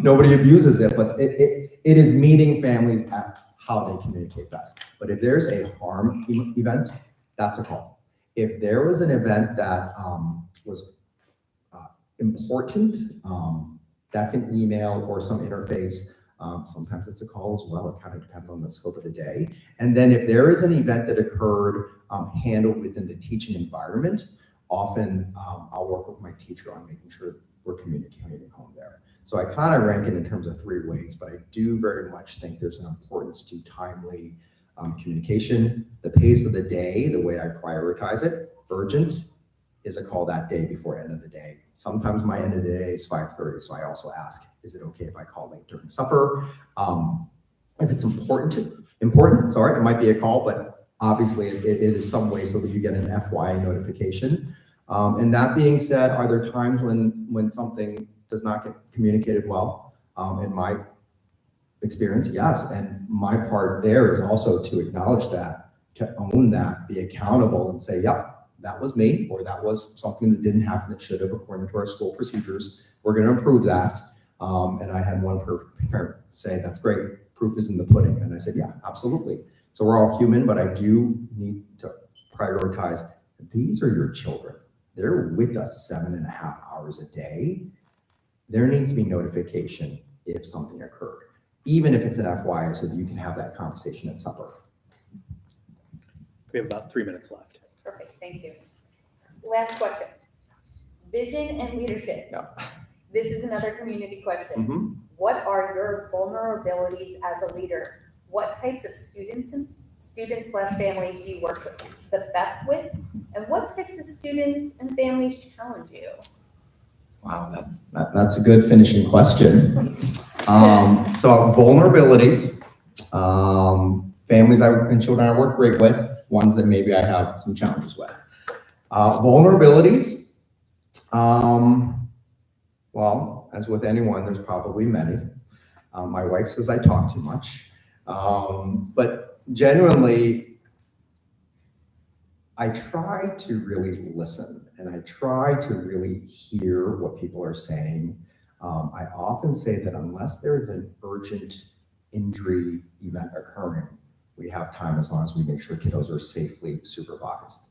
Nobody abuses it, but it is meeting families at how they communicate best. But if there's a harm event, that's a call. If there was an event that was important, that's an email or some interface. Sometimes it's a call as well. It kind of depends on the scope of the day. And then if there is an event that occurred handled within the teaching environment, often I'll work with my teacher on making sure we're communicating home there. So I kind of rank it in terms of 3 ways, but I do very much think there's an importance to timely communication. The pace of the day, the way I prioritize it, urgent is a call that day before end of the day. Sometimes my end of the day is 5:30, so I also ask, is it okay if I call late during supper? If it's important, sorry, it might be a call, but obviously it is some way so that you get an FYI notification. And that being said, are there times when something does not get communicated well? In my experience, yes. And my part there is also to acknowledge that, to own that, be accountable and say, yep, that was me, or that was something that didn't happen that should have according to our school procedures. We're going to improve that. And I had one parent say, that's great, proof is in the pudding. And I said, yeah, absolutely. So we're all human, but I do need to prioritize, these are your children. They're with us 7.5 hours a day. There needs to be notification if something occurred, even if it's an FYI, so that you can have that conversation at supper. We have about 3 minutes left. Perfect, thank you. Last question. Vision and leadership. Yeah. This is another community question. Mm-hmm. What are your vulnerabilities as a leader? What types of students/families do you work the best with? And what types of students and families challenge you? Wow, that's a good finishing question. So vulnerabilities, families and children I work great with, ones that maybe I have some challenges with. Vulnerabilities, Well, as with anyone, there's probably many. My wife says I talk too much. But genuinely, I try to really listen and I try to really hear what people are saying. I often say that unless there is an urgent injury event occurring, we have time as long as we make sure kiddos are safely supervised.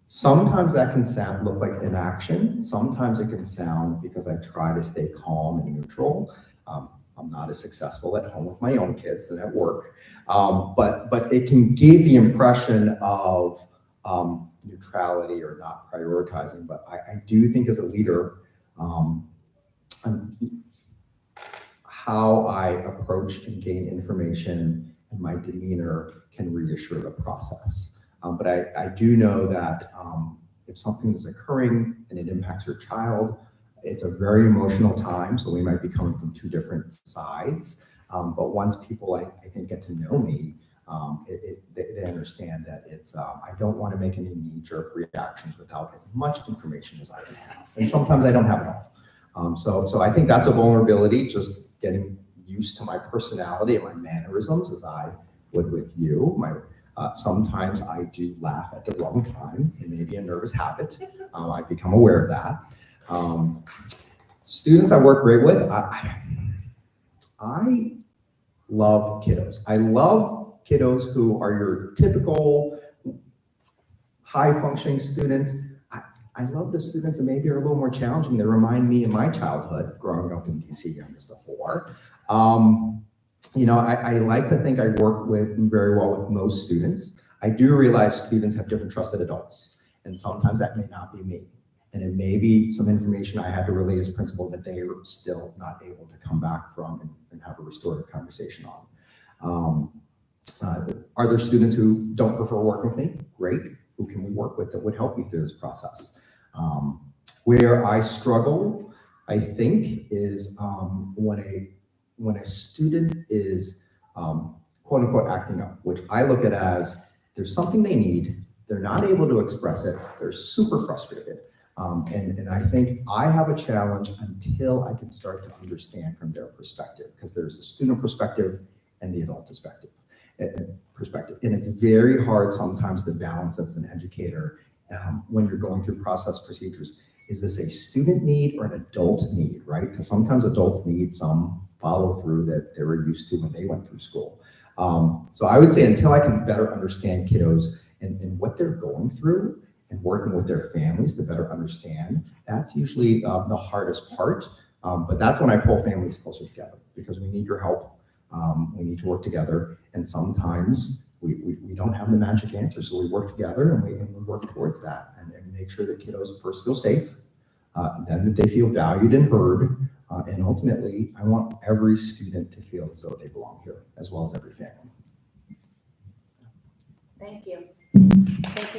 Sometimes that can look like inaction. Sometimes it can sound because I try to stay calm and neutral. I'm not as successful at home with my own kids than at work, but it can give the impression of neutrality or not prioritizing. But I do think as a leader, how I approach and gain information and my demeanor can reassure the process. But I do know that if something is occurring and it impacts your child, it's a very emotional time. So we might be coming from two different sides. But once people, I think, get to know me, they understand that it's, I don't want to make any knee-jerk reactions without as much information as I can have. And sometimes I don't have it all. So I think that's a vulnerability, just getting used to my personality and my mannerisms as I would with you. Sometimes I do laugh at the wrong time. It may be a nervous habit. I've become aware of that. Students I work great with, I love kiddos. I love kiddos who are your typical high-functioning student. I love the students that maybe are a little more challenging. They remind me of my childhood growing up in DC, youngest of four. I like to think I work very well with most students. I do realize students have different trusted adults, and sometimes that may not be me. And it may be some information I had to relay as principal that they are still not able to come back from and have a restorative conversation on. Are there students who don't prefer working with me? Great. Who can we work with that would help me through this process? Where I struggle, I think, is when a student is quote unquote acting up, which I look at as there's something they need, they're not able to express it, they're super frustrated. And I think I have a challenge until I can start to understand from their perspective, because there's a student perspective and the adult perspective. And it's very hard sometimes to balance as an educator when you're going through process procedures. Is this a student need or an adult need, right? Because sometimes adults need some follow through that they were used to when they went through school. So I would say until I can better understand kiddos and what they're going through and working with their families to better understand, that's usually the hardest part. But that's when I pull families closer together, because we need your help. We need to work together, and sometimes we don't have the magic answer, so we work together and we work towards that and make sure that kiddos first feel safe, then that they feel valued and heard, and ultimately, I want every student to feel as though they belong here, as well as every family. Thank you. Thank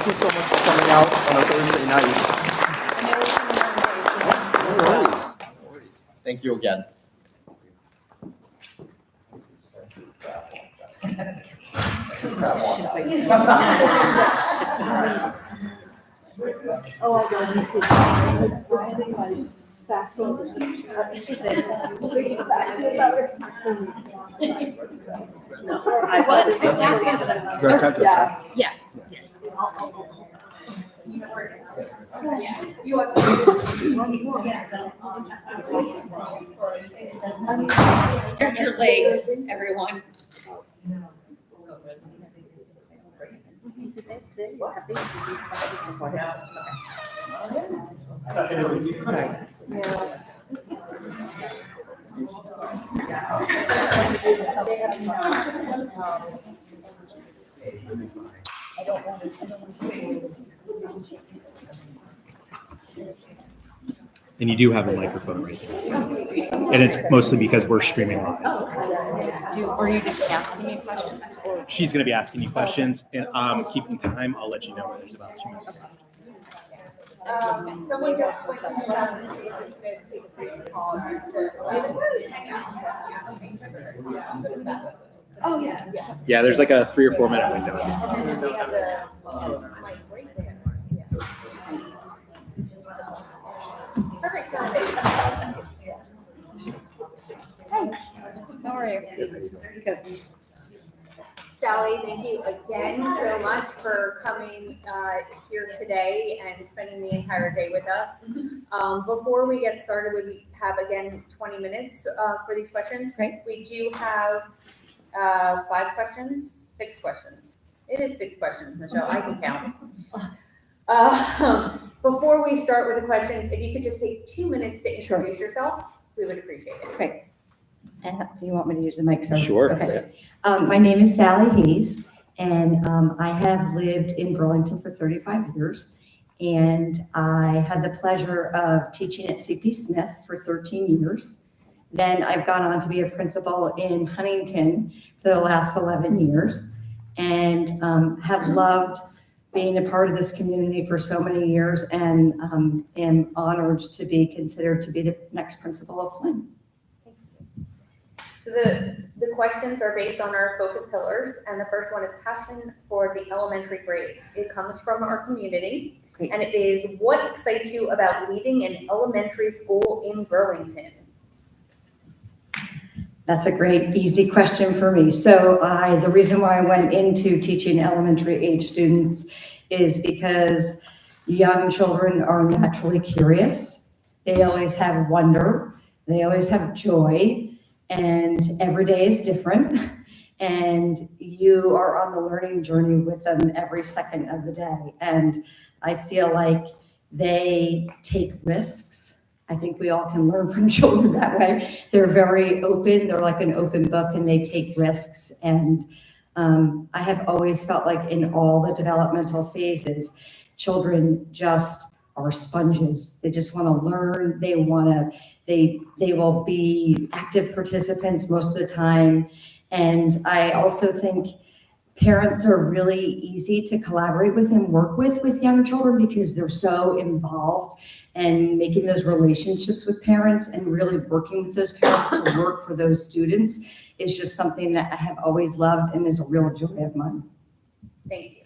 you so much for coming out on a Thursday night. No worries. Thank you again. Oh, I got you too. Yeah. Stretch your legs, everyone. And you do have a microphone right there. And it's mostly because we're streaming live. Are you just asking me questions? Or? She's going to be asking you questions, and keeping time, I'll let you know when there's about 2 minutes left. Someone just went to that and she's just gonna take a brief pause to allow you to hang out and see ask me. Good at that. Oh, yeah. Yeah, there's like a 3 or 4 minute window. Yeah, and then they have the mic right there. Yeah. are you? Good. Sally, thank you again so much for coming here today and spending the entire day with us. Before we get started, we have again 20 minutes for these questions. Great. We do have 5 questions, 6 questions. It is 6 questions, Michelle, I can count. Before we start with the questions, if you could just take 2 minutes to introduce yourself, we would appreciate it. Great. You want me to use the mic? Sir? Sure. Okay. My name is Sally Hayes, and I have lived in Burlington for 35 years. And I had the pleasure of teaching at CP Smith for 13 years. Then I've gone on to be a principal in Huntington for the last 11 years, and have loved being a part of this community for so many years, and am honored to be considered to be the next principal of Flynn. So the questions are based on our focus pillars, and the first one is passion for the elementary grades. It comes from our community, Great. and it is, what excites you about leading an elementary school in Burlington? That's a great, easy question for me. So the reason why I went into teaching elementary age students is because young children are naturally curious. They always have wonder. They always have joy. And every day is different, and you are on the learning journey with them every second of the day. And I feel like they take risks. I think we all can learn from children that way. They're very open. They're like an open book, and they take risks. And I have always felt like in all the developmental phases, children just are sponges. They just want to learn. They will be active participants most of the time. And I also think parents are really easy to collaborate with and work with young children, because they're so involved and making those relationships with parents and really working with those parents to work for those students is just something that I have always loved and is a real joy of mine. Thank you.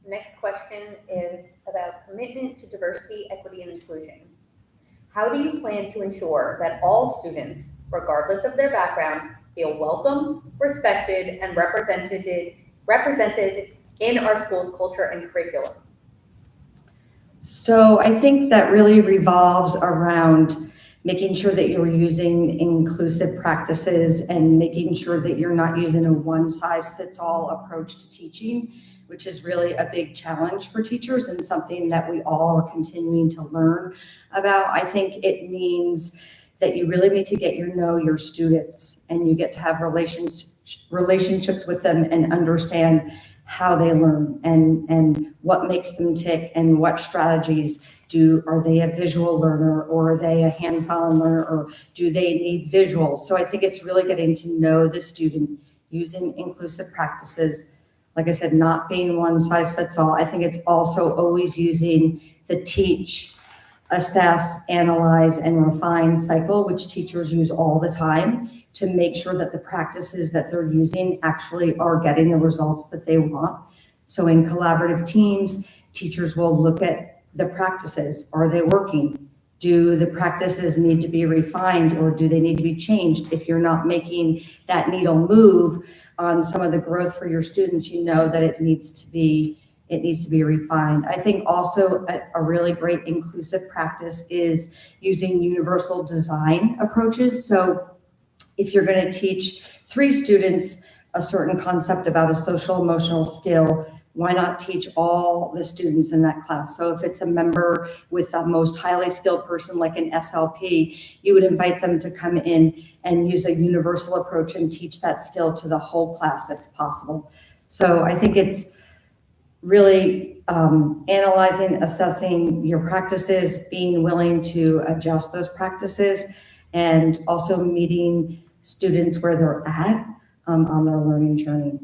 Next question is about commitment to diversity, equity, and inclusion. How do you plan to ensure that all students, regardless of their background, feel welcomed, respected, and represented in our school's culture and curriculum? So I think that really revolves around making sure that you're using inclusive practices and making sure that you're not using a one-size-fits-all approach to teaching, which is really a big challenge for teachers and something that we all are continuing to learn about. I think it means that you really need to get to know your students, and you get to have relationships with them and understand how they learn and what makes them tick and what strategies are they a visual learner, or are they a hands-on learner, or do they need visuals? So I think it's really getting to know the student, using inclusive practices. Like I said, not being one size fits all. I think it's also always using the teach, assess, analyze, and refine cycle, which teachers use all the time, to make sure that the practices that they're using actually are getting the results that they want. So in collaborative teams, teachers will look at the practices. Are they working? Do the practices need to be refined, or do they need to be changed? If you're not making that needle move on some of the growth for your students, you know that it needs to be refined. I think also a really great inclusive practice is using universal design approaches. So if you're going to teach 3 students a certain concept about a social emotional skill, why not teach all the students in that class? So if it's a member with the most highly skilled person, like an SLP, you would invite them to come in and use a universal approach and teach that skill to the whole class if possible. So I think it's really analyzing, assessing your practices, being willing to adjust those practices, and also meeting students where they're at on their learning journey.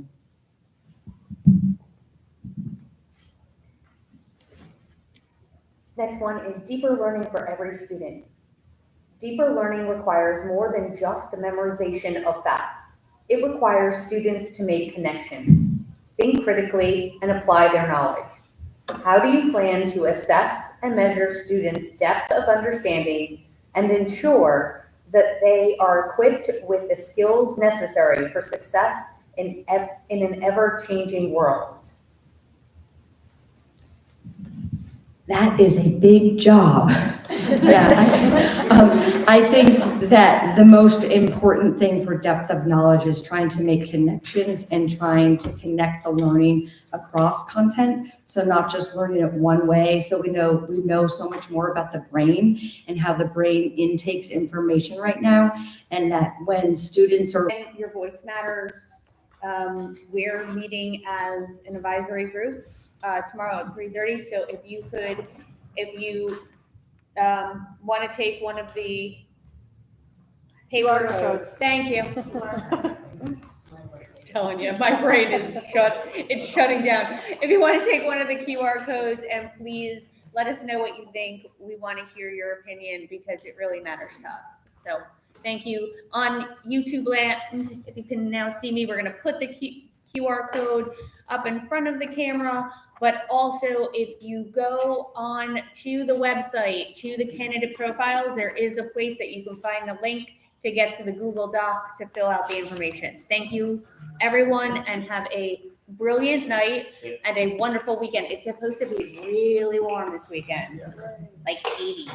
This next one is deeper learning for every student. Deeper learning requires more than just the memorization of facts. It requires students to make connections, think critically, and apply their knowledge. How do you plan to assess and measure students' depth of understanding and ensure that they are equipped with the skills necessary for success in an ever-changing world. That is a big job. Yeah. I think that the most important thing for depth of knowledge is trying to make connections and trying to connect the learning across content. So not just learning it one way. So we know so much more about the brain and how the brain intakes information right now. And that when students are And your voice matters. We're meeting as an advisory group tomorrow at 3:30. So if you want to take one of the QR codes, thank you. Telling you, my brain is it's shutting down. If you want to take one of the QR codes and please let us know what you think. We want to hear your opinion because it really matters to us. So thank you. On YouTube land, if you can now see me, we're going to put the QR code up in front of the camera, but also if you go on to the website, to the candidate profiles, there is a place that you can find the link to get to the Google Doc to fill out the information. Thank you, everyone, and have a brilliant night and a wonderful weekend. It's supposed to be really warm this weekend, like 80.